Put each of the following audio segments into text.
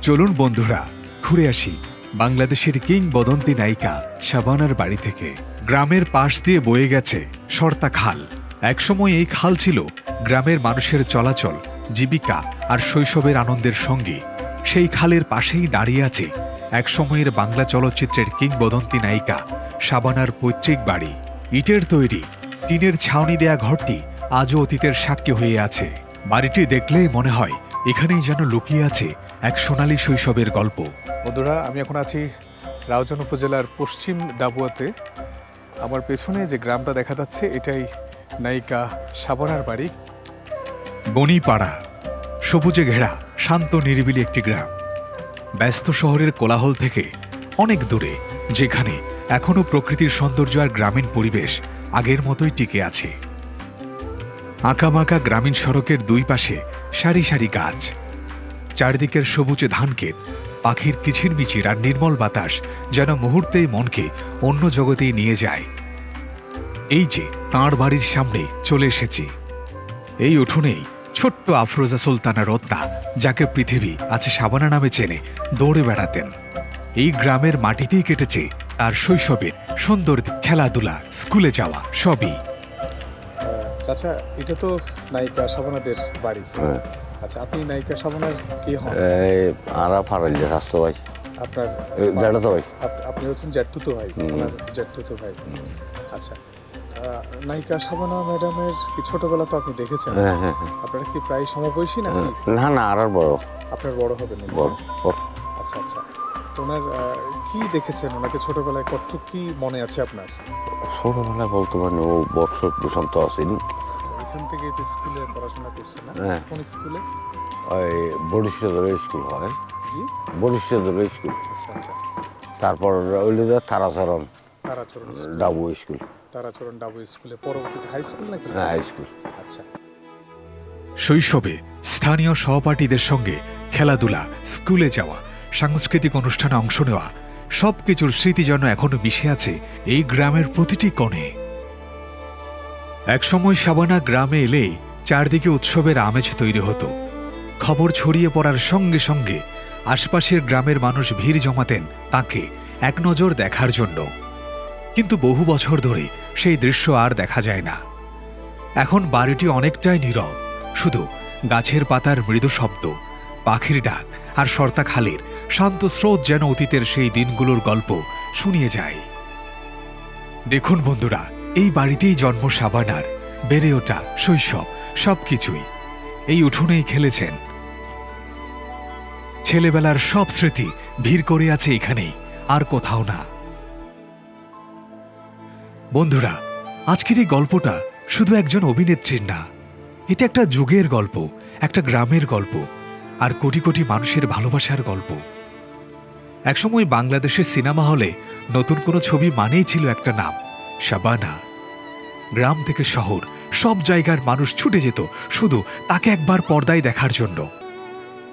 চলুন বন্ধুরা ঘুরে আসি বাংলাদেশের কিংবদন্তি নায়িকা শাবানার বাড়ি থেকে। গ্রামের পাশ দিয়ে বয়ে গেছে সরতা খাল। একসময় এই খাল ছিল গ্রামের মানুষের চলাচল, জীবিকা আর শৈশবের আনন্দের সঙ্গী। সেই খালের পাশেই দাঁড়িয়ে আছে একসময়ের বাংলা চলচ্চিত্রের কিংবদন্তি নায়িকা শাবানার পৈতৃক বাড়ি। ইটের তৈরি টিনের ছাউনি দেয়া ঘরটি আজও অতীতের সাক্ষী হয়ে আছে। বাড়িটি দেখলেই মনে হয় এখানেই যেন লুকিয়ে আছে এক সোনালী শৈশবের গল্প। বন্ধুরা, আমি এখন আছি রাউজান উপজেলার পশ্চিম ডাবুয়াতে। আমার পেছনে যে গ্রামটা দেখা যাচ্ছে এটাই নায়িকা শাবানার বাড়ি। বনিপাড়া সবুজে ঘেরা শান্ত নিরিবিলি একটি গ্রাম, ব্যস্ত শহরের কোলাহল থেকে অনেক দূরে, যেখানে এখনো প্রকৃতির সৌন্দর্য আর গ্রামীণ পরিবেশ আগের মতোই টিকে আছে। আঁকাবাঁকা গ্রামীণ সড়কের দুই পাশে সারি সারি গাছ, চারদিকের সবুজে ধানক্ষেত, পাখির কিচিরমিচির আর নির্মল বাতাস যেন মুহূর্তেই মনকে অন্য জগতেই নিয়ে যায়। এই যে তাঁর বাড়ির সামনে চলে এসেছি, এই উঠোনেই ছোট্ট আফরোজা সুলতানা রত্না, যাকে পৃথিবী আছে শাবানা নামে চেনে, দৌড়ে বেড়াতেন। এই গ্রামের মাটিতেই কেটেছে তার শৈশবের সুন্দর খেলাধুলা, স্কুলে যাওয়া সবই। চাচা, এটা তো নায়িকা শাবানাদের বাড়ি। আচ্ছা, আপনি নায়িকা শাবানার কি হন? ভাই আপনার জ্যাঠতো ভাই। আপনি হচ্ছেন জ্যাঠতুতো ভাই, ওনার জ্যাঠতুতো ভাই। আচ্ছা, নায়িকা শাবানা ম্যাডামের কি ছোটবেলা তো আপনি দেখেছেন? হ্যাঁ। আপনারা কি প্রায় সমবয়সী নাকি? না আর বড়। আপনার বড় হবেন? বড়। আচ্ছা, তো ওনার কি দেখেছেন? ওনাকে ছোটবেলায় কতটুকু কি মনে আছে আপনার? ছোটবেলায় বলতে পারেন ও বর্ষ প্রশান্ত আছেন। এখান থেকে তো স্কুলে পড়াশোনা করছেন না? কোন স্কুলে? ওই বরিশালের স্কুল হয়। জি, বরিশালের স্কুল। আচ্ছা। তারপর ওইল তারাচরণ ডাবু স্কুল। তারাচরণ ডাবু স্কুলে, পরবর্তীতে হাই স্কুল নাকি? হ্যাঁ, হাই স্কুল। আচ্ছা। শৈশবে স্থানীয় সহপাঠীদের সঙ্গে খেলাধুলা, স্কুলে যাওয়া, সাংস্কৃতিক অনুষ্ঠানে অংশ নেওয়া, সবকিছুর স্মৃতি যেন এখনো মিশে আছে এই গ্রামের প্রতিটি কোণে। একসময় শাবানা গ্রামে এলেই চারদিকে উৎসবের আমেজ তৈরি হতো। খবর ছড়িয়ে পড়ার সঙ্গে সঙ্গে আশপাশের গ্রামের মানুষ ভিড় জমাতেন তাকে এক নজর দেখার জন্য। কিন্তু বহু বছর ধরে সেই দৃশ্য আর দেখা যায় না। এখন বাড়িটি অনেকটাই নীরব, শুধু গাছের পাতার মৃদু শব্দ, পাখির ডাক আর সরতা খালের শান্ত স্রোত যেন অতীতের সেই দিনগুলোর গল্প শুনিয়ে যায়। দেখুন বন্ধুরা, এই বাড়িতেই জন্ম শাবানার, বেড়ে ওঠা, শৈশব সবকিছুই এই উঠোনেই খেলেছেন। ছেলেবেলার সব স্মৃতি ভিড় করে আছে এখানেই, আর কোথাও না। বন্ধুরা, আজকের এই গল্পটা শুধু একজন অভিনেত্রীর না, এটা একটা যুগের গল্প, একটা গ্রামের গল্প, আর কোটি কোটি মানুষের ভালোবাসার গল্প। একসময় বাংলাদেশের সিনেমা হলে নতুন কোনো ছবি মানেই ছিল একটা নাম, শাবানা। গ্রাম থেকে শহর সব জায়গার মানুষ ছুটে যেত শুধু তাকে একবার পর্দায় দেখার জন্য।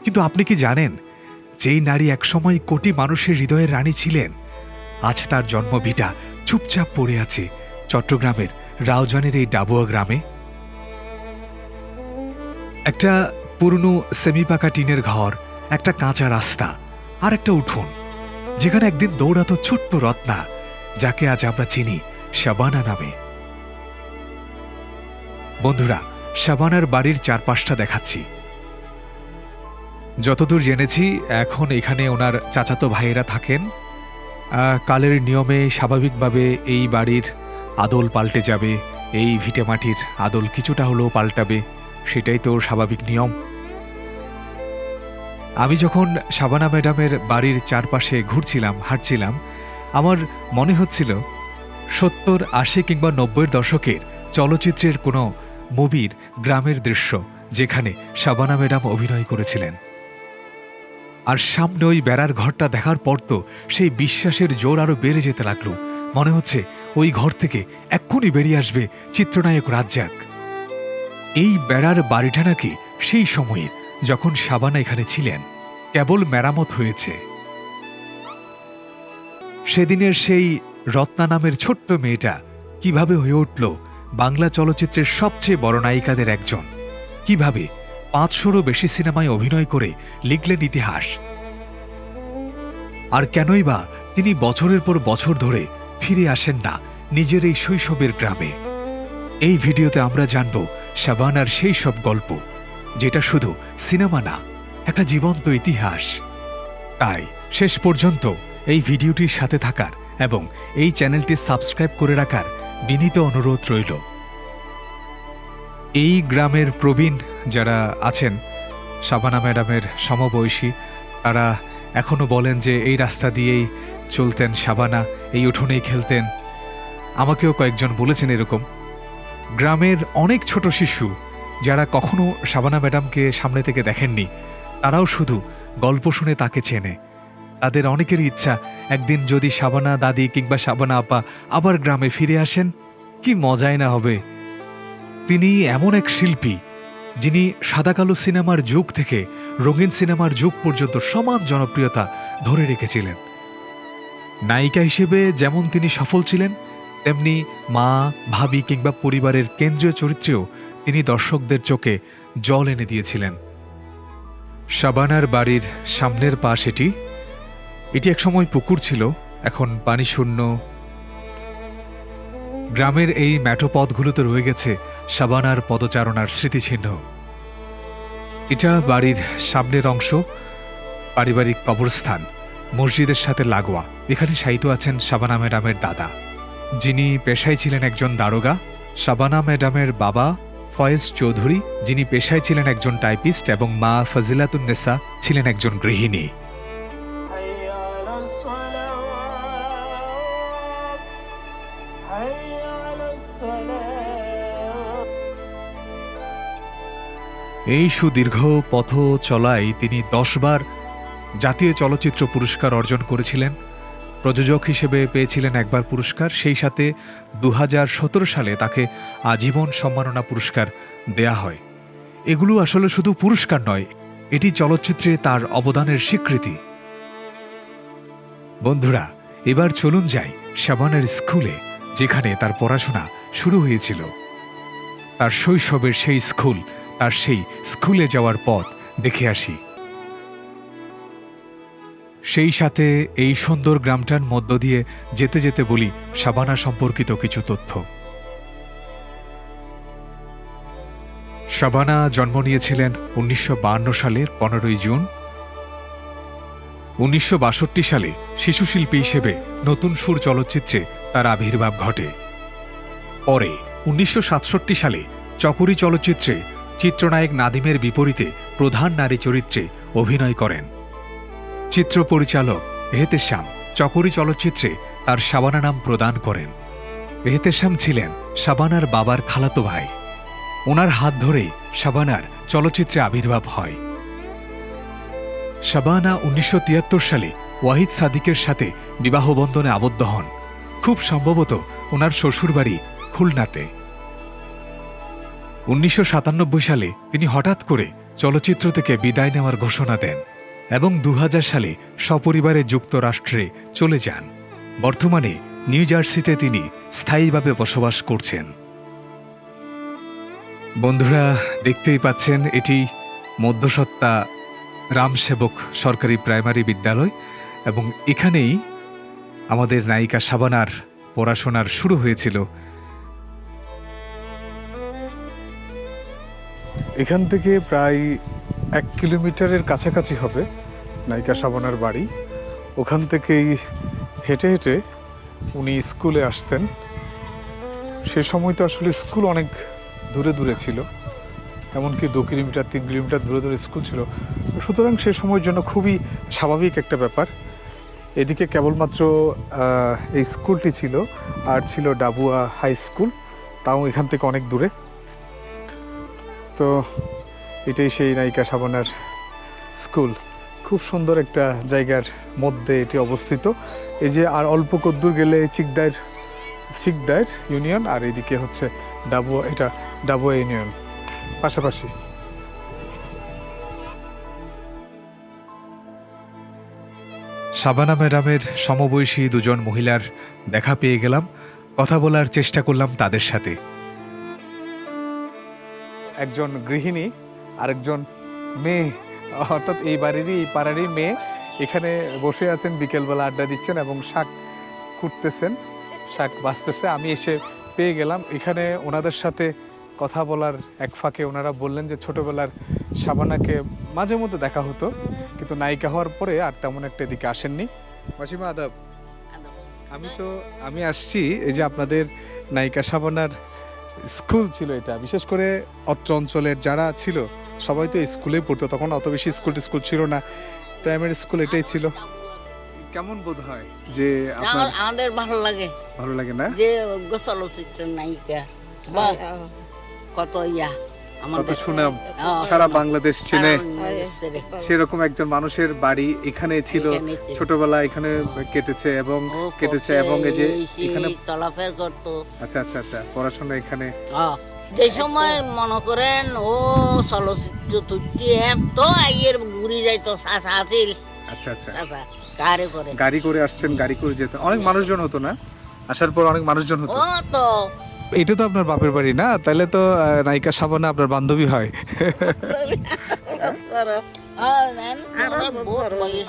কিন্তু আপনি কি জানেন, যেই নারী একসময় কোটি মানুষের হৃদয়ের রানী ছিলেন, আজ তার জন্মভিটা চুপচাপ পড়ে আছে চট্টগ্রামের রাউজানের এই ডাবুয়া গ্রামে। একটা পুরনো সেমিপাকা টিনের ঘর, একটা কাঁচা রাস্তা আর একটা উঠোন, যেখানে একদিন দৌড়াতো ছোট্ট রত্না, যাকে আজ আমরা চিনি শাবানা নামে। বন্ধুরা, শাবানার বাড়ির চারপাশটা দেখাচ্ছি। যতদূর জেনেছি, এখন এখানে ওনার চাচাতো ভাইয়েরা থাকেন। কালের নিয়মে স্বাভাবিকভাবে এই বাড়ির আদল পাল্টে যাবে, এই ভিটেমাটির আদল কিছুটা হলেও পাল্টাবে, সেটাই তো স্বাভাবিক নিয়ম। আমি যখন শাবানা ম্যাডামের বাড়ির চারপাশে ঘুরছিলাম, হাঁটছিলাম, আমার মনে হচ্ছিল 70, 80 কিংবা 90-এর দশকের চলচ্চিত্রের কোনো মুভির গ্রামের দৃশ্য, যেখানে শাবানা ম্যাডাম অভিনয় করেছিলেন। আর সামনে ওই বেড়ার ঘরটা দেখার পর তো সেই বিশ্বাসের জোর আরো বেড়ে যেতে লাগলো। মনে হচ্ছে ওই ঘর থেকে এক্ষুনি বেরিয়ে আসবে চিত্রনায়ক রাজ্জাক। এই বেড়ার বাড়িটা নাকি সেই সময়ে যখন শাবানা এখানে ছিলেন কেবল মেরামত হয়েছে। সেদিনের সেই রত্না নামের ছোট্ট মেয়েটা কিভাবে হয়ে উঠল বাংলা চলচ্চিত্রের সবচেয়ে বড় নায়িকাদের একজন, কিভাবে 500-রও বেশি সিনেমায় অভিনয় করে লিখলেন ইতিহাস। আর কেনই বা তিনি বছরের পর বছর ধরে ফিরে আসেন না নিজের এই শৈশবের গ্রামে? এই ভিডিওতে আমরা জানব শাবানার সেই সব গল্প, যেটা শুধু সিনেমা না, একটা জীবন্ত ইতিহাস। তাই শেষ পর্যন্ত এই ভিডিওটির সাথে থাকার এবং এই চ্যানেলটি সাবস্ক্রাইব করে রাখার বিনীত অনুরোধ রইল। এই গ্রামের প্রবীণ যারা আছেন, শাবানা ম্যাডামের সমবয়সী, তারা এখনো বলেন যে এই রাস্তা দিয়েই চলতেন শাবানা, এই উঠোনেই খেলতেন। আমাকেও কয়েকজন বলেছেন এরকম। গ্রামের অনেক ছোট শিশু যারা কখনো শাবানা ম্যাডামকে সামনে থেকে দেখেননি, তারাও শুধু গল্প শুনে তাকে চেনে। তাদের অনেকেরই ইচ্ছা একদিন যদি শাবানা দাদি কিংবা শাবানা আপা আবার গ্রামে ফিরে আসেন, কি মজাই না হবে। তিনি এমন এক শিল্পী যিনি সাদাকালো সিনেমার যুগ থেকে রঙিন সিনেমার যুগ পর্যন্ত সমান জনপ্রিয়তা ধরে রেখেছিলেন। নায়িকা হিসেবে যেমন তিনি সফল ছিলেন, তেমনি মা, ভাবি কিংবা পরিবারের কেন্দ্রীয় চরিত্রেও তিনি দর্শকদের চোখে জল এনে দিয়েছিলেন। শাবানার বাড়ির সামনের পাশ এটি একসময় পুকুর ছিল, এখন পানি শূন্য। গ্রামের এই ম্যাটোপথগুলোতে রয়ে গেছে শাবানার পদচারণার স্মৃতিচিহ্ন। এটা বাড়ির সামনের অংশ, পারিবারিক কবরস্থান, মসজিদের সাথে লাগোয়া। এখানে শায়িত আছেন শাবানা ম্যাডামের দাদা, যিনি পেশায় ছিলেন একজন দারোগা। শাবানা ম্যাডামের বাবা ফয়েজ চৌধুরী, যিনি পেশায় ছিলেন একজন টাইপিস্ট, এবং মা ফজিলাতুন্নেসা ছিলেন একজন গৃহিণী। এই সুদীর্ঘ পথ চলায় তিনি 10 বার জাতীয় চলচ্চিত্র পুরস্কার অর্জন করেছিলেন। প্রযোজক হিসেবে পেয়েছিলেন একবার পুরস্কার, সেই সাথে 2017 সালে তাকে আজীবন সম্মাননা পুরস্কার দেয়া হয়। এগুলো আসলে শুধু পুরস্কার নয়, এটি চলচ্চিত্রে তার অবদানের স্বীকৃতি। বন্ধুরা, এবার চলুন যাই শাবানার স্কুলে, যেখানে তার পড়াশোনা শুরু হয়েছিল। তার শৈশবের সেই স্কুল, তার সেই স্কুলে যাওয়ার পথ দেখে আসি। সেই সাথে এই সুন্দর গ্রামটার মধ্য দিয়ে যেতে যেতে বলি শাবানা সম্পর্কিত কিছু তথ্য। শাবানা জন্ম নিয়েছিলেন 1952 সালের 15ই জুন। 1962 সালে শিশুশিল্পী হিসেবে নতুন সুর চলচ্চিত্রে তার আবির্ভাব ঘটে। পরে 1967 সালে চকরি চলচ্চিত্রে চিত্রনায়ক নাদিমের বিপরীতে প্রধান নারী চরিত্রে অভিনয় করেন। চিত্র পরিচালক এহতেশাম চকরি চলচ্চিত্রে তার শাবানা নাম প্রদান করেন। এহতেশাম ছিলেন শাবানার বাবার খালাতো ভাই। ওনার হাত ধরেই শাবানার চলচ্চিত্রে আবির্ভাব হয়। শাবানা 1973 সালে ওয়াহিদ সাদিকের সাথে বিবাহবন্ধনে আবদ্ধ হন, খুব সম্ভবত ওনার শ্বশুরবাড়ি খুলনাতে। 1997 সালে তিনি হঠাৎ করে চলচ্চিত্র থেকে বিদায় নেওয়ার ঘোষণা দেন এবং 2000 সালে সপরিবারে যুক্তরাষ্ট্রে চলে যান। বর্তমানে নিউ জার্সিতে তিনি স্থায়ীভাবে বসবাস করছেন। বন্ধুরা, দেখতেই পাচ্ছেন এটি মধ্যসত্ত্বা রামসেবক সরকারি প্রাইমারি বিদ্যালয়, এবং এখানেই আমাদের নায়িকা শাবানার পড়াশোনার শুরু হয়েছিল। এখান থেকে প্রায় 1 কিলোমিটারের কাছাকাছি হবে নায়িকা শাবানার বাড়ি। ওখান থেকেই হেঁটে হেঁটে উনি স্কুলে আসতেন। সে সময় তো আসলে স্কুল অনেক দূরে দূরে ছিল, এমনকি 2 কিলোমিটার 3 কিলোমিটার দূরে দূরে স্কুল ছিল। সুতরাং সে সময়ের জন্য খুবই স্বাভাবিক একটা ব্যাপার। এদিকে কেবলমাত্র এই স্কুলটি ছিল, আর ছিল ডাবুয়া হাই স্কুল, তাও এখান থেকে অনেক দূরে। তো এটাই সেই নায়িকা শাবানার স্কুল। খুব সুন্দর একটা জায়গার মধ্যে এটি অবস্থিত। এই যে আর অল্প কদ্দূর গেলে চিকদার ইউনিয়ন, আর এদিকে হচ্ছে ডাবুয়া, এটা ডাবুয়া ইউনিয়ন পাশাপাশি। শাবানা ম্যাডামের সমবয়সী দুজন মহিলার দেখা পেয়ে গেলাম, কথা বলার চেষ্টা করলাম তাদের সাথে। একজন গৃহিণী, আরেকজন মেয়ে, অর্থাৎ এই বাড়িরই এই পাড়ারই মেয়ে, এখানে বসে আছেন, বিকেলবেলা আড্ডা দিচ্ছেন এবং শাক কুটতেছেন, শাক বাছতেছে। আমি এসে পেয়ে গেলাম এখানে ওনাদের সাথে কথা বলার এক ফাঁকে ওনারা বললেন যে ছোটবেলার শাবানাকে মাঝে মধ্যে দেখা হতো, কিন্তু নায়িকা হওয়ার পরে আর তেমন একটা এদিকে আসেননি। মাসিমা আদাব। আমি আসছি এই যে আপনাদের নায়িকা শাবানার স্কুল ছিল এটা, বিশেষ করে অত্র অঞ্চলের যারা ছিল সবাই তো স্কুলেই পড়তো, তখন অত বেশি স্কুল ছিল না, প্রাইমারি স্কুল এটাই ছিল। কেমন বোধ হয় যে আপনার আমাদের ভালো লাগে ভালো লাগে না? যে চলচ্চিত্র নায়িকা বা কত ইয়া কত আমাদের সুনাম হ্যাঁ, সারা বাংলাদেশ চেনে, সারা বাংলাদেশের সেরকম একজন মানুষের বাড়ি এখানে ছিল, এখানে ছিল। ছোটবেলা এখানে কেটেছে এবং ও কেটেছে করছে, এবং এই যে এই সেই এখানে চলাফেরা করতো। আচ্ছা পড়াশোনা এখানে। যে সময় মনে করেন ও চলচ্চিত্র তুটি এত আইয়ের ঘুরি যাইতো চাচা আছিল, আচ্ছা চাচা কারে করে গাড়ি করে আসছেন, গাড়ি করে যেত, অনেক মানুষজন হতো না? আসার পর অনেক মানুষজন হতো। ও তো এটা তো আপনার বাপের বাড়ি না? তাহলে তো নায়িকা শাবানা আপনার বান্ধবী হয়।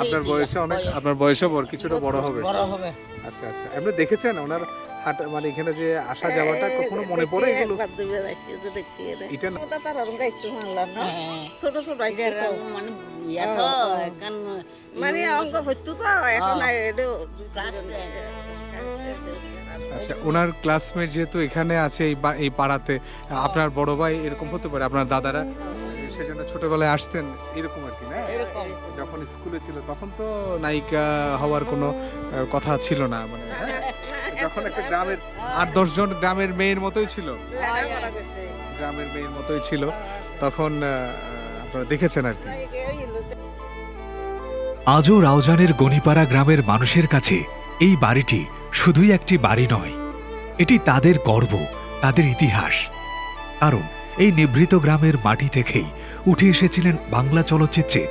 আপনার বয়সে অনেক, আপনার বয়সে বড়, কিছুটা বড় হবে। বড় হবে। আচ্ছা আপনি দেখেছেন ওনার হাঁটা, মানে এখানে যে আসা যাওয়াটা কখনো মনে পড়ে এগুলো? এটা না, হ্যাঁ। ছোট ছোট আইছে এটা তো। মানে ইয়া তো এখন মানে অঙ্ক হইতো তো এখন আচ্ছা ওনার ক্লাসমেট যেহেতু এখানে আছে এই পাড়াতে, আপনার বড় ভাই এরকম হতে পারে, আপনার দাদারা সেজন্য ছোটবেলায় আসতেন এরকম আর কি না? এরকম যখন স্কুলে ছিল তখন তো নায়িকা হওয়ার কোনো কথা ছিল না, মানে হ্যাঁ? যখন একটা গ্রামের 8-10 জন গ্রামের মেয়ের মতোই ছিল, গ্রামের মেয়ের মতোই ছিল, তখন আপনারা দেখেছেন আর কি। আজও রাউজানের গনিপাড়া গ্রামের মানুষের কাছে এই বাড়িটি শুধুই একটি বাড়ি নয়, এটি তাদের গর্ব, তাদের ইতিহাস। কারণ এই নিভৃত গ্রামের মাটি থেকেই উঠে এসেছিলেন বাংলা চলচ্চিত্রের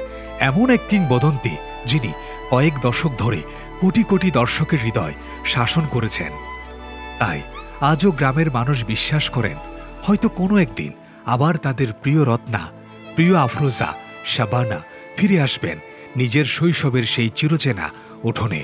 এমন এক কিংবদন্তি, যিনি কয়েক দশক ধরে কোটি কোটি দর্শকের হৃদয় শাসন করেছেন। তাই আজও গ্রামের মানুষ বিশ্বাস করেন হয়তো কোনো একদিন আবার তাদের প্রিয় রত্না, প্রিয় আফরোজা শাবানা ফিরে আসবেন নিজের শৈশবের সেই চিরচেনা উঠোনে।